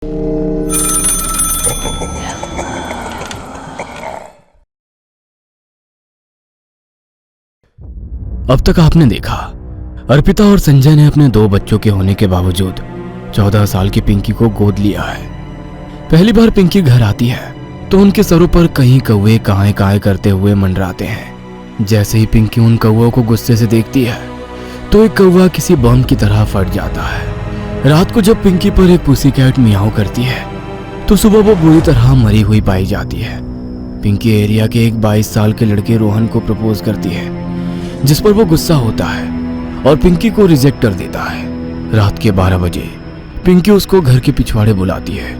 अब तक आपने देखा अर्पिता और संजय ने अपने 2 बच्चों के होने के बावजूद 14 साल की पिंकी को गोद लिया है। पहली बार पिंकी घर आती है तो उनके सरों पर कहीं कौवे काए काए करते हुए मंडराते हैं। जैसे ही पिंकी उन कौवों को गुस्से से देखती है तो एक कौवा किसी बम की तरह फट जाता है। रात को जब पिंकी पर एक पुसी कैट मियाओ करती है तो सुबह वो बुरी तरह मरी हुई पाई जाती है। पिंकी एरिया के एक 22 साल के लड़के रोहन को प्रपोज करती है, जिस पर वो गुस्सा होता है और पिंकी को रिजेक्ट कर देता है। रात के 12 बजे पिंकी उसको घर के पिछवाड़े बुलाती है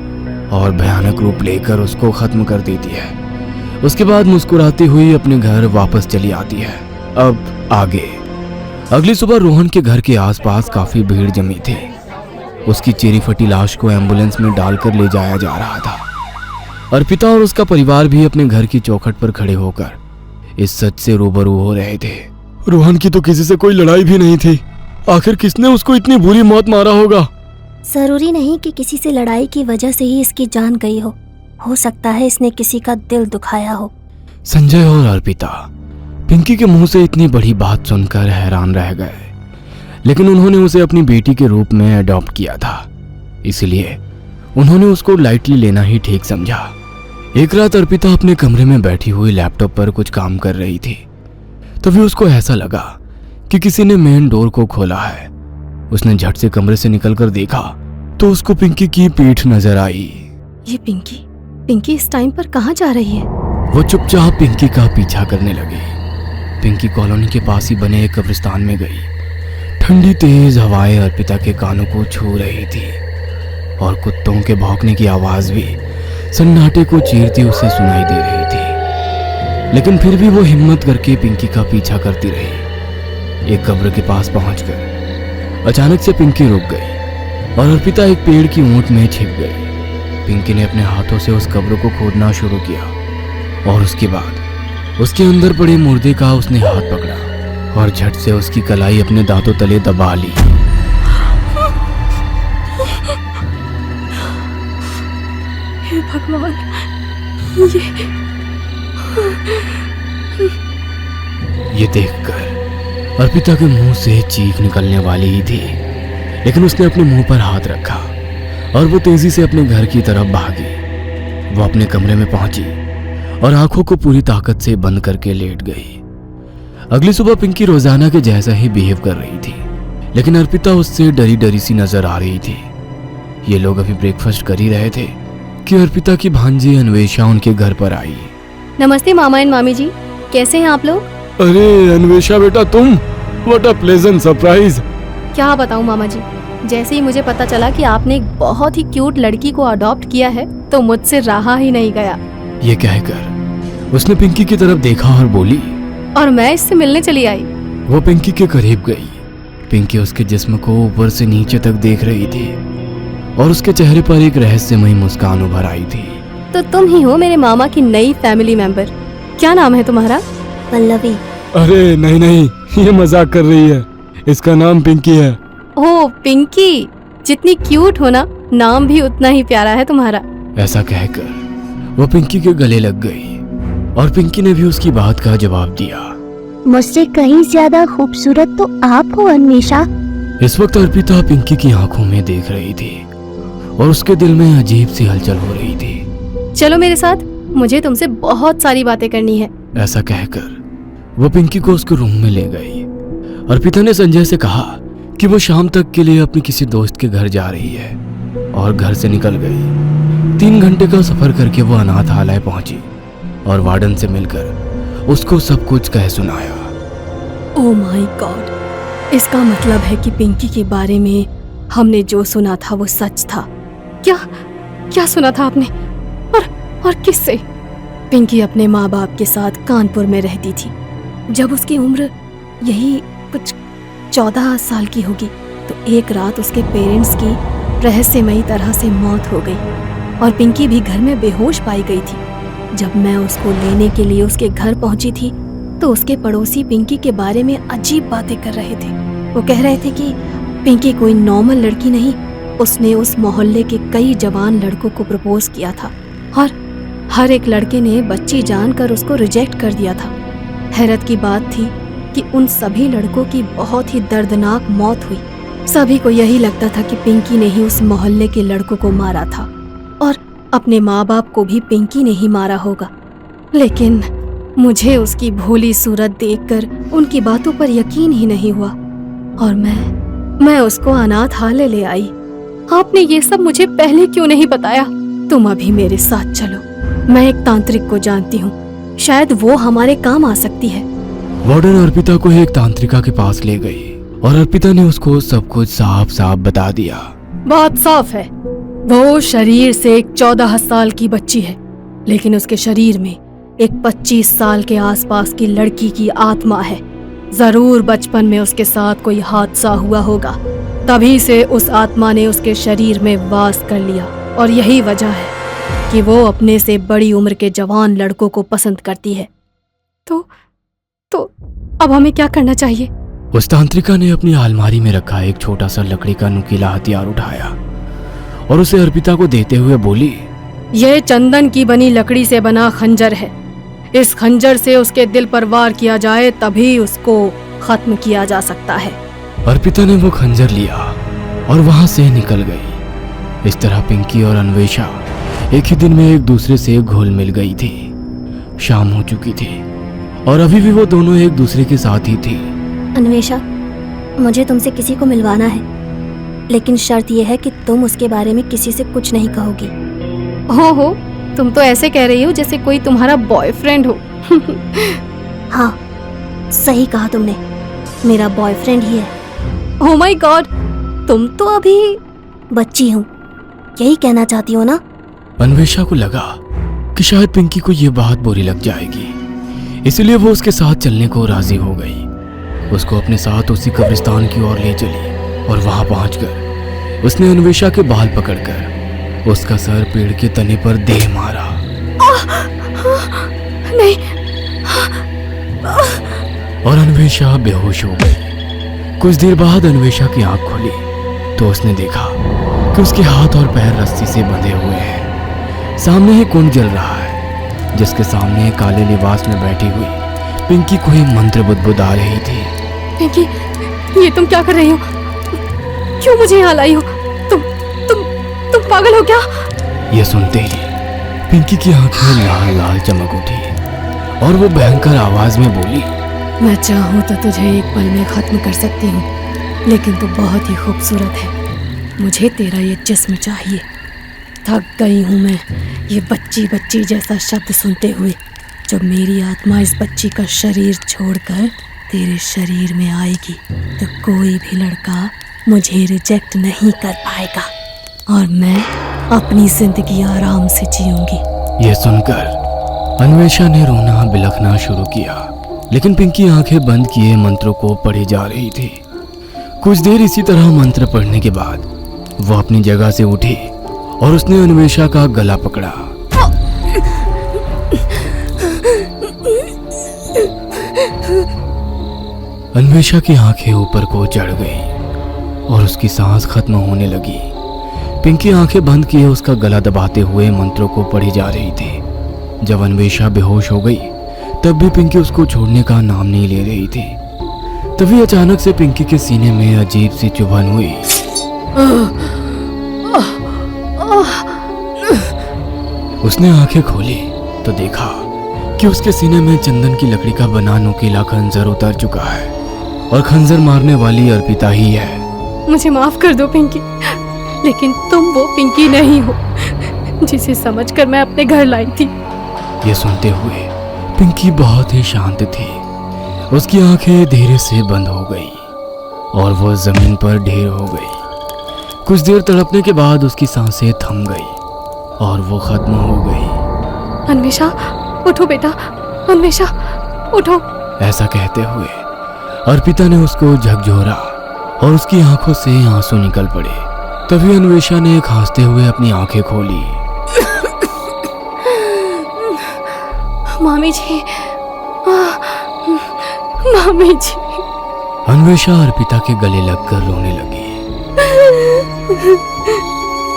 और भयानक रूप लेकर उसको खत्म कर देती है। उसके बाद मुस्कुराती हुई अपने घर वापस चली आती है। अब आगे। अगली सुबह रोहन के घर के आसपास काफी भीड़ जमी थी। उसकी चेरी फटी लाश को एम्बुलेंस में डालकर ले जाया जा रहा था। अर्पिता और उसका परिवार भी अपने घर की चौखट पर खड़े होकर इस सच से रूबरू हो रहे थे। रोहन की तो किसी से कोई लड़ाई भी नहीं थी, आखिर किसने उसको इतनी बुरी मौत मारा होगा? जरूरी नहीं कि किसी से लड़ाई की वजह से ही इसकी जान गई हो सकता है इसने किसी का दिल दुखाया हो। संजय और अर्पिता पिंकी के मुंह से इतनी बड़ी बात सुनकर हैरान रह गए, लेकिन उन्होंने उसे अपनी बेटी के रूप में अडॉप्ट किया था, इसलिए उन्होंने उसको लाइटली लेना ही ठीक समझा। एक रात अर्पिता अपने कमरे में बैठी हुई लैपटॉप पर कुछ काम कर रही थी, तभी उसको ऐसा लगा कि किसी ने मेन डोर को खोला है। उसने झट से कमरे से निकलकर देखा तो उसको पिंकी की पीठ नजर आई। ये पिंकी इस टाइम पर कहाँ जा रही है? वो चुपचाप पिंकी का पीछा करने लगी। पिंकी कॉलोनी के पास ही बने एक कब्रिस्तान में गई। ठंडी तेज हवाएं अर्पिता के कानों को छू रही थी और कुत्तों के भौंकने की आवाज भी सन्नाटे को चीरती उसे सुनाई दे रही थी, लेकिन फिर भी वो हिम्मत करके पिंकी का पीछा करती रही। एक कब्र के पास पहुंचकर अचानक से पिंकी रुक गई और अर्पिता एक पेड़ की ऊंट में छिप गई। पिंकी ने अपने हाथों से उस कब्र को खोदना शुरू किया और उसके बाद उसके अंदर पड़े मुर्दे का उसने हाथ पकड़ा और झट से उसकी कलाई अपने दांतों तले दबा ली। हे भगवान, ये देखकर अर्पिता के मुंह से चीख निकलने वाली ही थी, लेकिन उसने अपने मुंह पर हाथ रखा और वो तेजी से अपने घर की तरफ भागी। वो अपने कमरे में पहुंची और आंखों को पूरी ताकत से बंद करके लेट गई। अगली सुबह पिंकी रोजाना के जैसा ही बिहेव कर रही थी, लेकिन अर्पिता उससे डरी डरी सी नजर आ रही थी। ये लोग अभी ब्रेकफास्ट कर ही रहे थे कि अर्पिता की भांजी अन्वेषा उनके घर पर आई। नमस्ते मामा एंड मामी जी, कैसे हैं आप लोग? अरे अन्वेषा बेटा, तुम? What a pleasant surprise. क्या बताऊं मामा जी, जैसे ही मुझे पता चला कि आपने एक बहुत ही क्यूट लड़की को अडॉप्ट किया है तो मुझसे रहा ही नहीं गया। ये कहकर उसने पिंकी की तरफ देखा और बोली, और मैं इससे मिलने चली आई। वो पिंकी के करीब गई। पिंकी उसके जिस्म को ऊपर से नीचे तक देख रही थी और उसके चेहरे पर एक रहस्यमयी मुस्कान उभर आई थी। तो तुम ही हो मेरे मामा की नई फैमिली मेंबर। क्या नाम है तुम्हारा? पल्लवी। अरे नहीं, ये मजाक कर रही है, इसका नाम पिंकी है। ओह पिंकी, जितनी क्यूट हो ना, नाम भी उतना ही प्यारा है तुम्हारा। ऐसा कहकर वो पिंकी के गले लग गई और पिंकी ने भी उसकी बात का जवाब दिया। मुझसे कहीं ज्यादा खूबसूरत तो आप हो अन्वेषा। इस वक्त अर्पिता पिंकी की आंखों में देख रही थी और उसके दिल में अजीब सी हलचल हो रही थी। चलो मेरे साथ, मुझे तुमसे बहुत सारी बातें करनी है। ऐसा कहकर वो पिंकी को उसके रूम में ले गई। अर्पिता ने संजय से कहा कि वो शाम तक के लिए अपनी किसी दोस्त के घर जा रही है और घर से निकल गई। 3 घंटे का सफर करके वो अनाथालय पहुंची और वार्डन से मिलकर उसको सब कुछ कह सुनाया। ओह माय गॉड, इसका मतलब है कि पिंकी के बारे में हमने जो सुना था वो सच था। क्या सुना था आपने? और किससे? पिंकी अपने माँ बाप के साथ कानपुर में रहती थी। जब उसकी उम्र यही कुछ 14 साल की होगी तो एक रात उसके पेरेंट्स की रहस्यमयी तरह से मौत हो गई और पिंकी भी घर में बेहोश पाई गई थी। जब मैं उसको लेने के लिए उसके घर पहुंची थी तो उसके पड़ोसी पिंकी के बारे में अजीब बातें कर रहे थे। वो कह रहे थे कि पिंकी कोई नॉर्मल लड़की नहीं उसने उस मोहल्ले के कई जवान लड़कों को प्रपोज किया था और हर एक लड़के ने बच्ची जानकर उसको रिजेक्ट कर दिया था। हैरत की बात थी कि उन सभी लड़कों की बहुत ही दर्दनाक मौत हुई। सभी को यही लगता था कि पिंकी ने ही उस मोहल्ले के लड़कों को मारा था और अपने माँ बाप को भी पिंकी ने ही मारा होगा। लेकिन मुझे उसकी भोली सूरत देखकर उनकी बातों पर यकीन ही नहीं हुआ और मैं उसको अनाथालय ले आई। आपने ये सब मुझे पहले क्यों नहीं बताया? तुम अभी मेरे साथ चलो, मैं एक तांत्रिक को जानती हूँ, शायद वो हमारे काम आ सकती है। वार्डन अर्पिता को एक तांत्रिका के पास ले गई और अर्पिता ने उसको सब कुछ साफ साफ बता दिया। बात साफ है, वो शरीर से एक 14 साल की बच्ची है, लेकिन उसके शरीर में एक 25 साल के आसपास की लड़की की आत्मा है। जरूर बचपन में उसके साथ कोई हादसा हुआ होगा, तभी से उस आत्मा ने उसके शरीर में वास कर लिया और यही वजह है कि वो अपने से बड़ी उम्र के जवान लड़कों को पसंद करती है। तो अब हमें क्या करना चाहिए? उस तांत्रिका ने अपनी अलमारी में रखा एक छोटा सा लकड़ी का नुकीला हथियार उठाया और उसे अर्पिता को देते हुए बोली, यह चंदन की बनी लकड़ी से बना खंजर है। इस खंजर से उसके दिल पर वार किया जाए तभी उसको खत्म किया जा सकता है। अर्पिता ने वो खंजर लिया और वहां से निकल गई। इस तरह पिंकी और अन्वेषा एक ही दिन में एक दूसरे से घुल मिल गई थी। शाम हो चुकी थी और अभी भी वो दोनों एक दूसरे के साथ ही थी। अन्वेषा, मुझे तुमसे किसी को मिलवाना है, लेकिन शर्त यह है कि तुम उसके बारे में किसी से कुछ नहीं कहोगी। हो, तुम तो ऐसे कह रही हो जैसे कोई तुम्हारा बॉयफ्रेंड हो। हाँ, सही कहा तुमने, मेरा बॉयफ्रेंड ही है। ओह माय गॉड, तुम तो अभी बच्ची हूँ, यही कहना चाहती हो ना? अन्वेषा को लगा कि शायद पिंकी को ये बात बुरी लग जाएगी, इसलिए वो उसके साथ चलने को राजी हो गई। उसको अपने साथ उसी कब्रिस्तान की ओर ले चली और वहां पहुंचकर उसने अन्वेषा के बाल पकड़कर उसका सर पेड़ के तने पर दे मारा। नहीं। और अन्वेषा बेहोश हो गई। कुछ देर बाद अन्वेषा की आंख खुली तो उसने देखा कि उसके हाथ और पैर रस्सी से बंधे हुए हैं। सामने ही कुंड जल रहा है जिसके सामने काले लिबास में बैठी हुई पिंकी कोई मंत्र बुदबुदा रही थी। पिंकी, ये तुम क्या कर रही हो? क्यों मुझे यहाँ लाई हो? तुम पागल हो क्या? ये सुनते ही पिंकी की आंखें लाल लाल चमक उठी और वो भयंकर आवाज में बोली, मैं चाहूँ तो तुझे एक पल में खत्म कर सकती हूँ, लेकिन तू बहुत ही खूबसूरत है। मुझे तेरा ये जिस्म चाहिए। थक गई हूँ मैं ये बच्ची बच्ची जैसा शब्द सुनते हुए। जब मेरी आत्मा इस बच्ची का शरीर छोड़कर तेरे शरीर में आएगी तो कोई भी लड़का मुझे रिजेक्ट नहीं कर पाएगा और मैं अपनी जिंदगी आराम से जीऊंगी। ये सुनकर अन्वेषा ने रोना बिलखना शुरू किया, लेकिन पिंकी आंखें बंद किए मंत्रों को पढ़ी जा रही थी। कुछ देर इसी तरह मंत्र पढ़ने के बाद वो अपनी जगह से उठी और उसने अन्वेषा का गला पकड़ा। अन्वेषा की आंखें ऊपर को चढ़ गई और उसकी सांस खत्म होने लगी। पिंकी आंखें बंद किए उसका गला दबाते हुए मंत्रों को पढ़ी जा रही थी। जब अन्वेषा बेहोश हो गई तब भी पिंकी उसको छोड़ने का नाम नहीं ले रही थी। तभी अचानक से पिंकी के सीने में अजीब सी चुभन हुई। उसने आंखें खोली तो देखा कि उसके सीने में चंदन की लकड़ी का बना नुकीला खंजर उतर चुका है और खंजर मारने वाली अर्पिता ही है। मुझे माफ कर दो पिंकी, लेकिन तुम वो पिंकी नहीं हो जिसे समझकर मैं अपने घर लाई थी। ये सुनते हुए पिंकी बहुत ही शांत थी। उसकी आंखें धीरे से बंद हो गई और वो जमीन पर ढेर हो गई। कुछ देर तड़पने के बाद उसकी सांसें थम गई और वो खत्म हो गई। अन्वेषा, उठो बेटा, अन्वेषा उठो। ऐसा कहते हुए अर्पिता ने उसको झकझोरा और उसकी आंखों से आंसू निकल पड़े। तभी अन्वेषा ने खांसते हुए अपनी आंखें खोली। मामी जी, मामी जी। अन्वेषा अर्पिता के गले लगकर रोने लगी।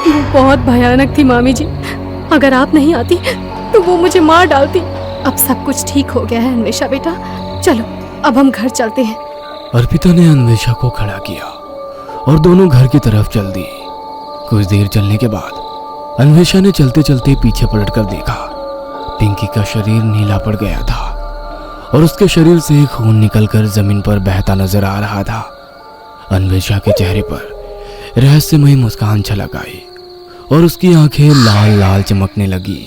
वो बहुत भयानक थी मामी जी। अगर आप नहीं आती तो वो मुझे मार डालती। अब सब कुछ ठीक हो गया है अन्वेषा बेटा, चलो अब हम घर चलते हैं। अर्पिता ने अन्वेषा को खड़ा किया और दोनों घर की तरफ चल दी। कुछ देर चलने के बाद अन्वेषा ने चलते चलते पीछे पलटकर देखा। पिंकी का शरीर नीला पड़ गया था और उसके शरीर से खून निकलकर जमीन पर बहता नजर आ रहा था। अन्वेषा के चेहरे पर रहस्यमयी मुस्कान छलक आई और उसकी आंखें लाल लाल चमकने लगी।